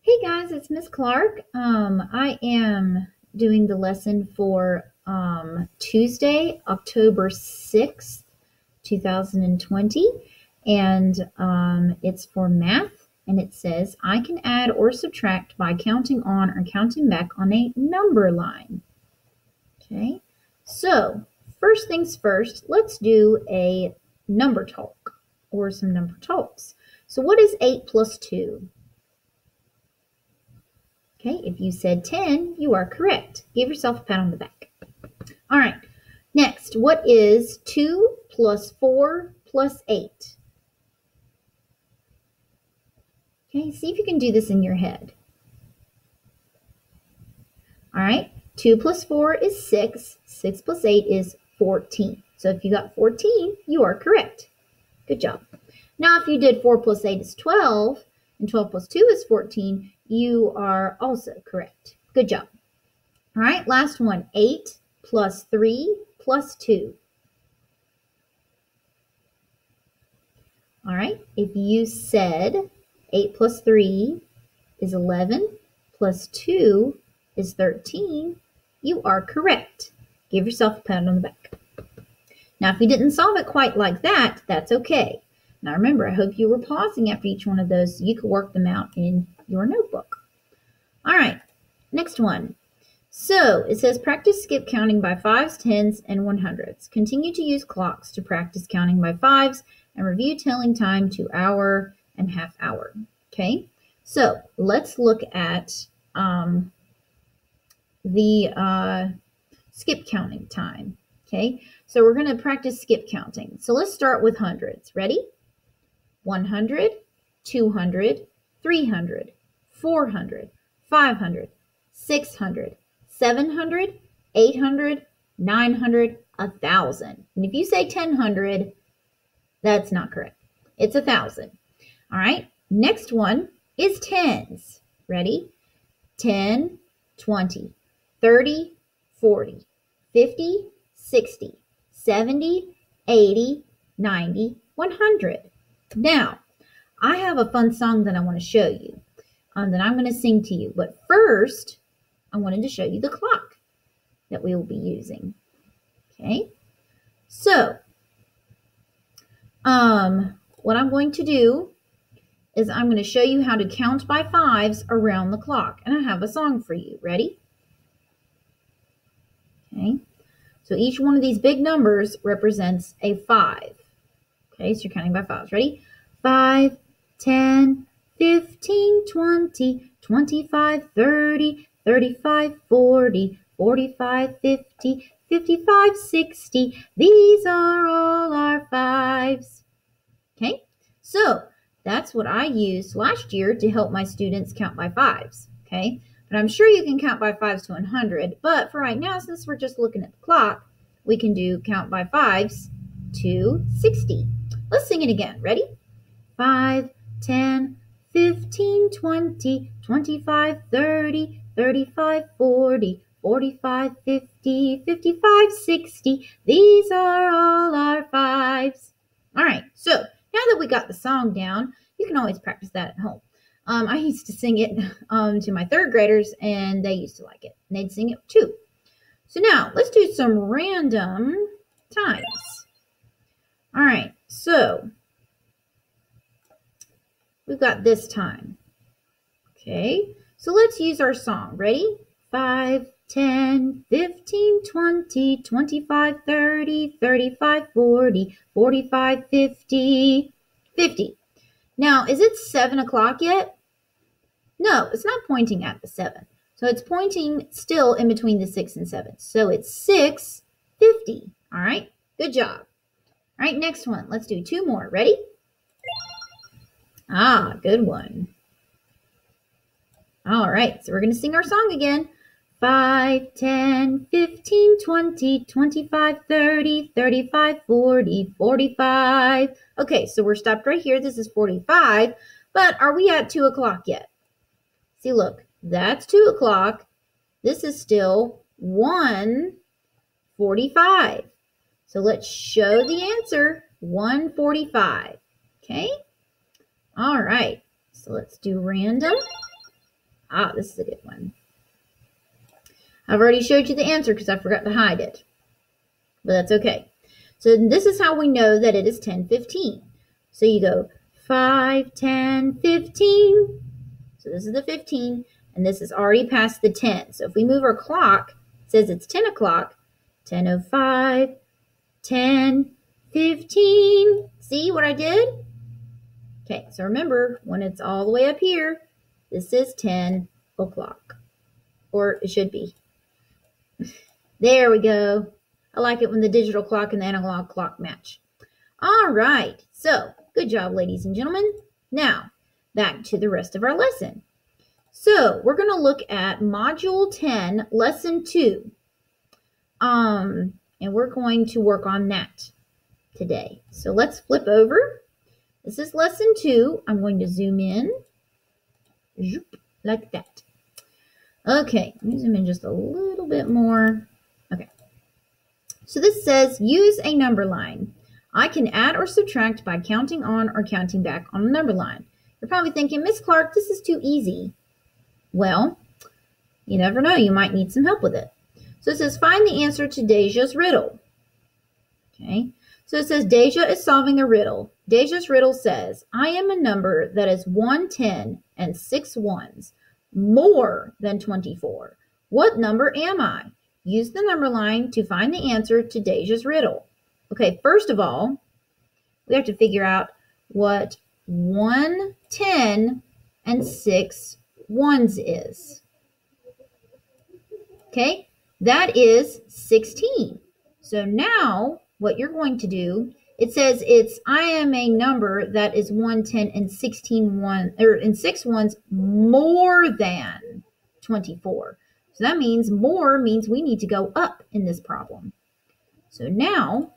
Hey guys, it's Miss Clark. I am doing the lesson for Tuesday, October 6th, 2020, and it's for math, and it says, I can add or subtract by counting on or counting back on a number line. Okay, so first things first, let's do a number talk or some number talks. So what is 8 plus 2? Okay, if you said 10, you are correct. Give yourself a pat on the back. All right, next, what is 2 plus 4 plus 8? Okay, see if you can do this in your head. All right, 2 plus 4 is 6. 6 plus 8 is 14. So if you got 14, you are correct. Good job. Now, if you did 4 plus 8 is 12, and 12 plus 2 is 14, you are also correct. Good job. All right, last one, 8 plus 3 plus 2. All right, if you said 8 plus 3 is 11, plus 2 is 13, you are correct. Give yourself a pat on the back. Now, if you didn't solve it quite like that, that's okay. Now, remember, I hope you were pausing after each one of those so you could work them out in your notebook. All right, next one. So it says practice skip counting by 5s, 10s, and 100s. Continue to use clocks to practice counting by 5s and review telling time to hour and half hour. Okay, so let's look at the skip counting time. Okay, so we're going to practice skip counting. So let's start with hundreds. Ready? 100, 200, 300, 400, 500, 600, 700, 800, 900, 1,000. And if you say 1,000, that's not correct. It's 1,000. All right. Next one is tens. Ready? 10, 20, 30, 40, 50, 60, 70, 80, 90, 100. Now, I have a fun song that I want to show you that I'm going to sing to you. But first, I wanted to show you the clock that we will be using. Okay, so what I'm going to do is I'm going to show you how to count by 5s around the clock. And I have a song for you. Ready? Okay, so each one of these big numbers represents a 5. Okay, so you're counting by 5s. Ready? 5, 10, 15, 20, 25, 30, 35, 40, 45, 50, 55, 60. These are all our 5s. Okay, so that's what I used last year to help my students count by 5s. Okay, but I'm sure you can count by 5s to 100. But for right now, since we're just looking at the clock, we can do count by 5s to 60. Let's sing it again. Ready? 5, 10, 15, 20, 25, 30, 35, 40, 45, 50, 55, 60. These are all our 5s. All right, so now that we got the song down, you can always practice that at home. I used to sing it to my 3rd graders, and they used to like it. And they'd sing it too. So now, let's do some random times. All right, so we've got this time. Okay, so let's use our song. Ready? 5, 10, 15, 20, 25, 30, 35, 40, 45, 50, 50. Now, is it 7 o'clock yet? No, it's not pointing at the 7. So it's pointing still in between the 6 and 7. So it's 6:50. All right, good job. All right, next one. Let's do 2 more. Ready? Ah, good one. All right, so we're going to sing our song again. 5, 10, 15, 20, 25, 30, 35, 40, 45. Okay, so we're stopped right here. This is 45, but are we at 2 o'clock yet? See, look, that's 2 o'clock. This is still 1:45. So let's show the answer, 1:45. Okay? All right, so let's do random. Ah, this is a good one. I've already showed you the answer because I forgot to hide it. But that's okay. So this is how we know that it is 10:15. So you go 5, 10, 15. So this is the 15, and this is already past the 10. So if we move our clock, it says it's 10 o'clock, 10:05, 10, 15. See what I did? Okay, so remember, when it's all the way up here, this is 10 o'clock. Or it should be. There we go. I like it when the digital clock and the analog clock match. All right, so good job, ladies and gentlemen. Now, back to the rest of our lesson. So we're going to look at Module 10, Lesson 2. And we're going to work on that today. So let's flip over. This is Lesson 2. I'm going to zoom in like that. Okay, let me zoom in just a little bit more. Okay. So this says, use a number line. I can add or subtract by counting on or counting back on a number line. You're probably thinking, Miss Clark, this is too easy. Well, you never know. You might need some help with it. So it says, find the answer to Deja's riddle. Okay. So it says, Deja is solving a riddle. Deja's riddle says, I am a number that is 1 10 and 6 ones, more than 24. What number am I? Use the number line to find the answer to Deja's riddle. Okay, first of all, we have to figure out what 1 10 and 6 ones is. Okay, that is 16. So now what you're going to do, it says I am a number that is 1 10 and 6 ones more than 24. So that means more means we need to go up in this problem. So now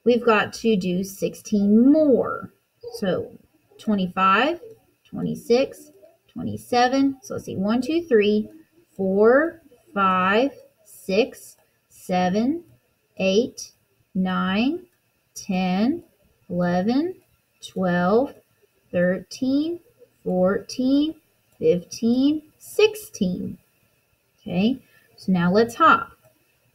we've got to do 16 more. So 25, 26, 27. So let's see, 1, 2, 3, 4, 5, 6, 7, 8, 9, 10, 11, 12, 13, 14, 15, 16. Okay, so now let's hop.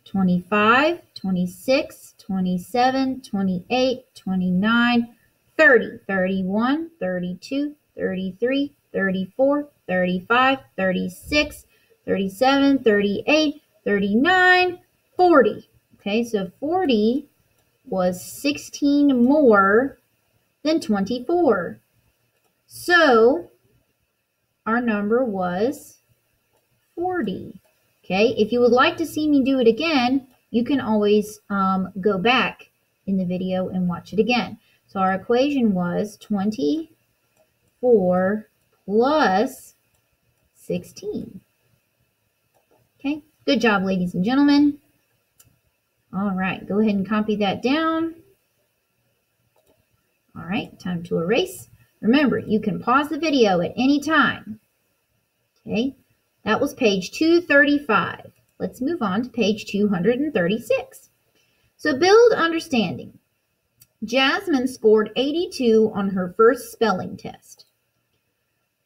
25, 26, 27, 28, 29, 30, 31, 32, 33, 34, 35, 36, 37, 38, 39, 40. Okay, so 40 was 16 more than 24. So our number was 40. Okay, if you would like to see me do it again, you can always go back in the video and watch it again. So our equation was 24 plus 16. Okay, good job, ladies and gentlemen. All right, go ahead and copy that down. All right, time to erase. Remember, you can pause the video at any time. Okay, that was page 235. Let's move on to page 236. So build understanding. Jasmine scored 82 on her first spelling test.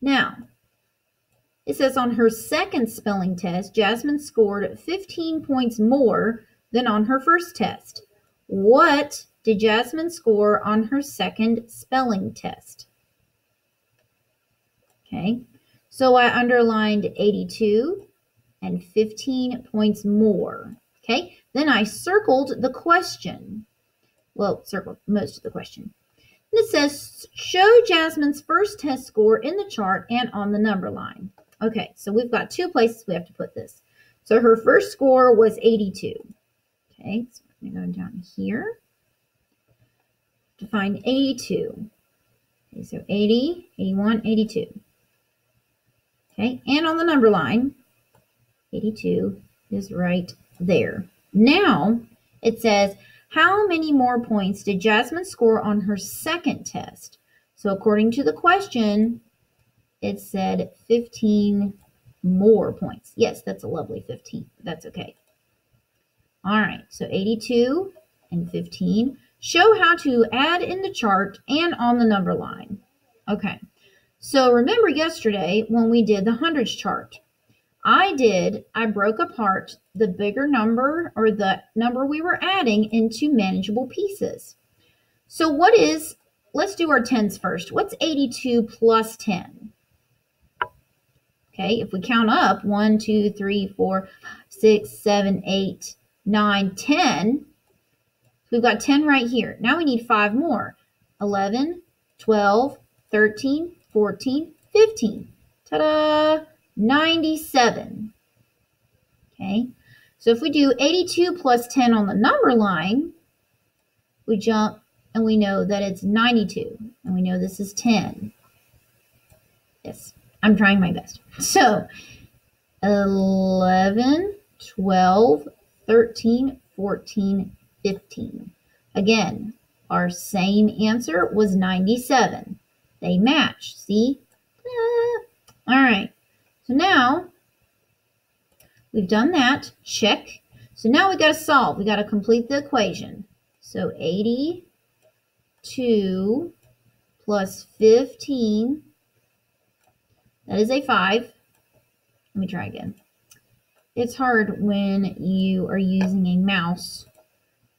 Now, it says on her second spelling test, Jasmine scored 15 points more than on her first test. What did Jasmine score on her second spelling test? Okay, so I underlined 82 and 15 points more. Okay, then I circled the question. Well, circled most of the question. And it says, show Jasmine's first test score in the chart and on the number line. Okay, so we've got two places we have to put this. So her first score was 82. Okay, so I'm going to go down here to find 82. Okay, so 80, 81, 82. Okay, and on the number line, 82 is right there. Now, it says, how many more points did Jasmine score on her second test? So according to the question, it said 15 more points. Yes, that's a lovely 15. That's okay. All right, so 82 and 15. Show how to add in the chart and on the number line. Okay, So remember yesterday when we did the hundreds chart, I broke apart the bigger number or the number we were adding into manageable pieces. So let's do our tens first. What's 82 plus 10? Okay, if we count up 1, 2, 3, 4, 6, 7, 8, 9, 10. We've got 10 right here. Now we need 5 more. 11, 12, 13, 14, 15. Ta-da! 97. Okay, so if we do 82 plus 10 on the number line, we jump and we know that it's 92. And we know this is 10. Yes, I'm trying my best. So 11, 12, 13, 14, 15. Again, our same answer was 97. They match. See? All right. So now we've done that. Check. So now we got to solve. We got to complete the equation. So 82 plus 15. That is a 5. Let me try again. It's hard when you are using a mouse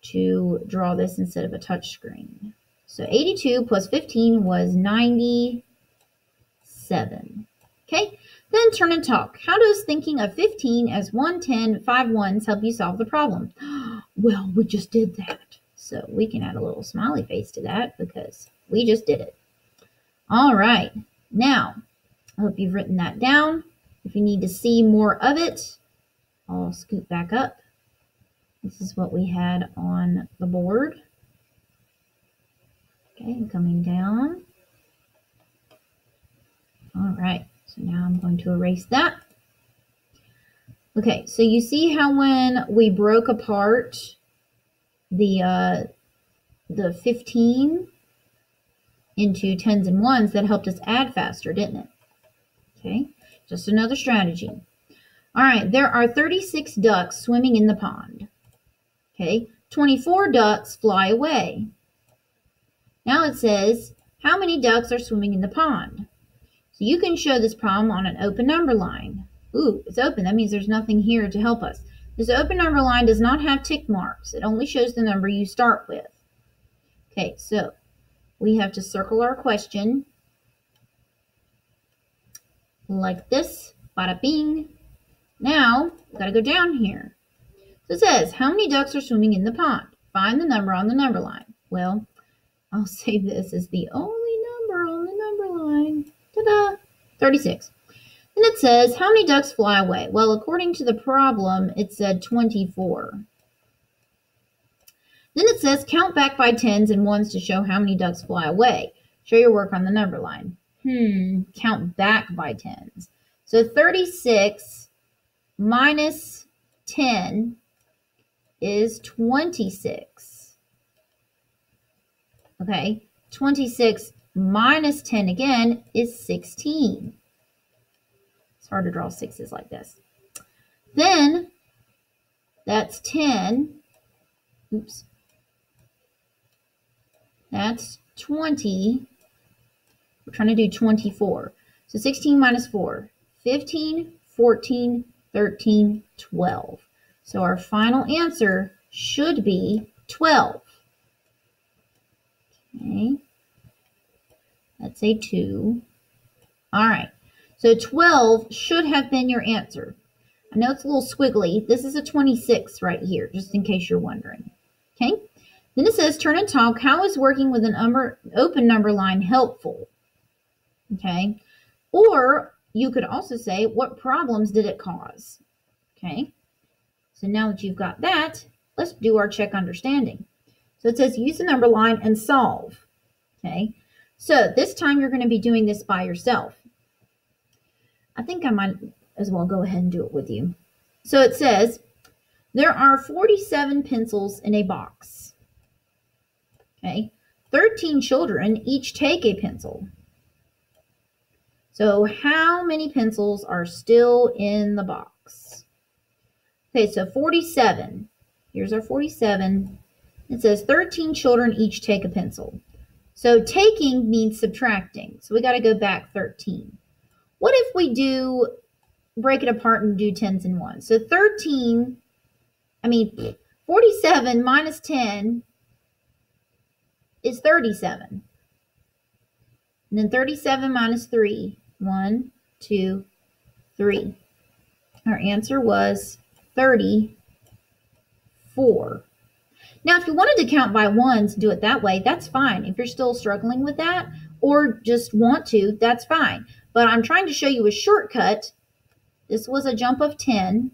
to draw this instead of a touch screen. So 82 plus 15 was 97. Okay, then turn and talk. How does thinking of 15 as 1, 10, 5 ones help you solve the problem? Well, we just did that. So we can add a little smiley face to that because we just did it. All right, now I hope you've written that down. If you need to see more of it, I'll scoot back up. This is what we had on the board. Okay, and coming down. All right, so now I'm going to erase that. Okay, so you see how when we broke apart the 15 into tens and ones, that helped us add faster, didn't it? Okay, just another strategy. All right, there are 36 ducks swimming in the pond. Okay, 24 ducks fly away. Now it says, how many ducks are swimming in the pond? So you can show this problem on an open number line. Ooh, it's open. That means there's nothing here to help us. This open number line does not have tick marks. It only shows the number you start with. Okay, so we have to circle our question like this. Bada bing. Now, we've got to go down here. So it says, how many ducks are swimming in the pond? Find the number on the number line. Well, I'll say this is the only number on the number line. Ta-da! 36. And it says, how many ducks fly away? Well, according to the problem, it said 24. Then it says, count back by tens and ones to show how many ducks fly away. Show your work on the number line. Count back by tens. So 36 minus 10 is 26. Okay, 26 minus 10 again is 16. It's hard to draw sixes like this. Then that's 10. Oops. That's 20. We're trying to do 24. So 16 minus 4. 15, 14, 13, 12. So our final answer should be 12. Okay. That's a 2. All right. So 12 should have been your answer. I know it's a little squiggly. This is a 26 right here, just in case you're wondering. Okay. Then it says, turn and talk. How is working with an open number line helpful? Okay. Or you could also say, what problems did it cause? Okay. So now that you've got that, let's do our check understanding. So it says, use the number line and solve. Okay. So this time you're going to be doing this by yourself. I think I might as well go ahead and do it with you. So it says, there are 47 pencils in a box. Okay. 13 children each take a pencil. So how many pencils are still in the box? Okay, so 47. Here's our 47. It says 13 children each take a pencil. So taking means subtracting. So we got to go back 13. What if we break it apart and do tens and ones? So 47 minus 10 is 37. And then 37 minus 3, 1, 2, 3. Our answer was 34. Now, if you wanted to count by ones, do it that way, that's fine. If you're still struggling with that or just want to, that's fine. But I'm trying to show you a shortcut. This was a jump of 10,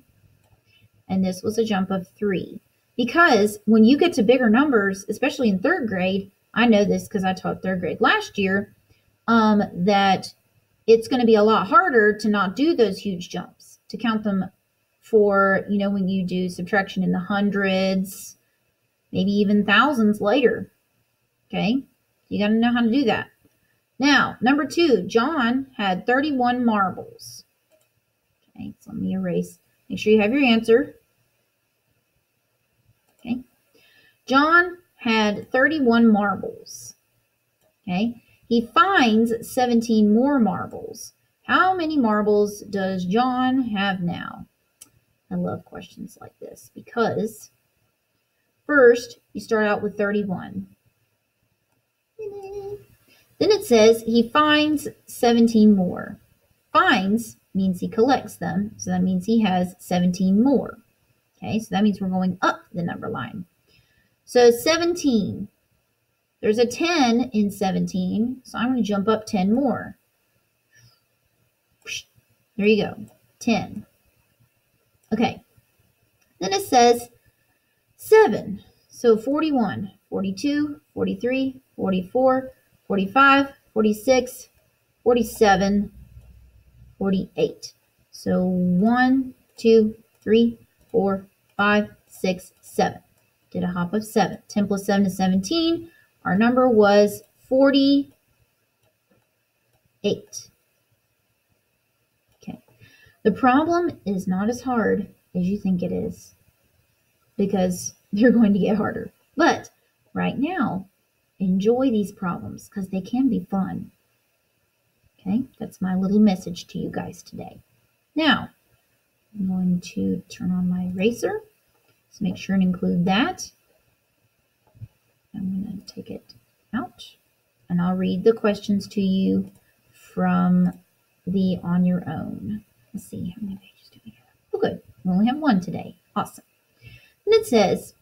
and this was a jump of 3. Because when you get to bigger numbers, especially in third grade, I know this because I taught third grade last year, that it's going to be a lot harder to not do those huge jumps, to count them for, when you do subtraction in the hundreds, maybe even thousands later. Okay, you got to know how to do that. Now, number 2, John had 31 marbles. Okay, so let me erase. Make sure you have your answer. Okay, John had 31 marbles. Okay, he finds 17 more marbles. How many marbles does John have now? I love questions like this because first you start out with 31. Then it says he finds 17 more. Finds means he collects them, so that means he has 17 more. Okay, so that means we're going up the number line. So 17. There's a 10 in 17, so I'm going to jump up 10 more. There you go, 10. Okay, then it says 7. So 41, 42, 43, 44, 45, 46, 47, 48. So 1, 2, 3, 4, 5, 6, 7. Did a hop of 7. 10 plus 7 is 17. Our number was 48. Okay. The problem is not as hard as you think it is because they're going to get harder. But right now, enjoy these problems because they can be fun. Okay, that's my little message to you guys today. Now, I'm going to turn on my eraser. So make sure and include that. I'm going to take it out. And I'll read the questions to you from the On Your Own. Let's see, how many pages do we have? Oh, good. We only have 1 today. Awesome. And it says,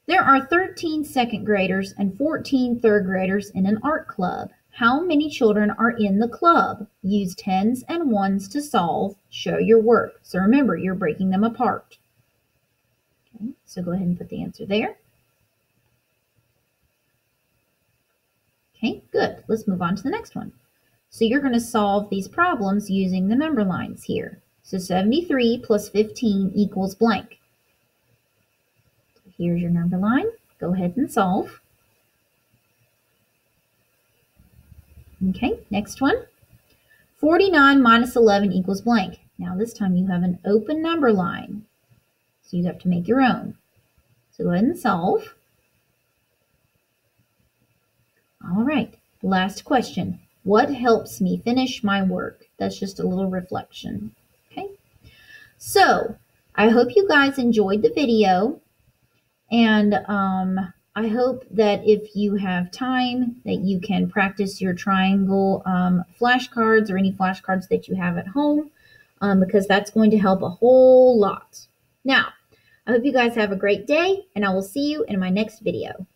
there are 13 second graders and 14 third graders in an art club. How many children are in the club? Use tens and ones to solve. Show your work. So remember, you're breaking them apart. Okay, so go ahead and put the answer there. Okay, good. Let's move on to the next one. So you're going to solve these problems using the number lines here. So 73 plus 15 equals blank. Here's your number line. Go ahead and solve. Okay, next one. 49 minus 11 equals blank. Now this time you have an open number line. So you have to make your own. So go ahead and solve. All right, last question. What helps me finish my work? That's just a little reflection. Okay, so I hope you guys enjoyed the video. And I hope that if you have time that you can practice your triangle flashcards or any flashcards that you have at home because that's going to help a whole lot. Now, I hope you guys have a great day and I will see you in my next video.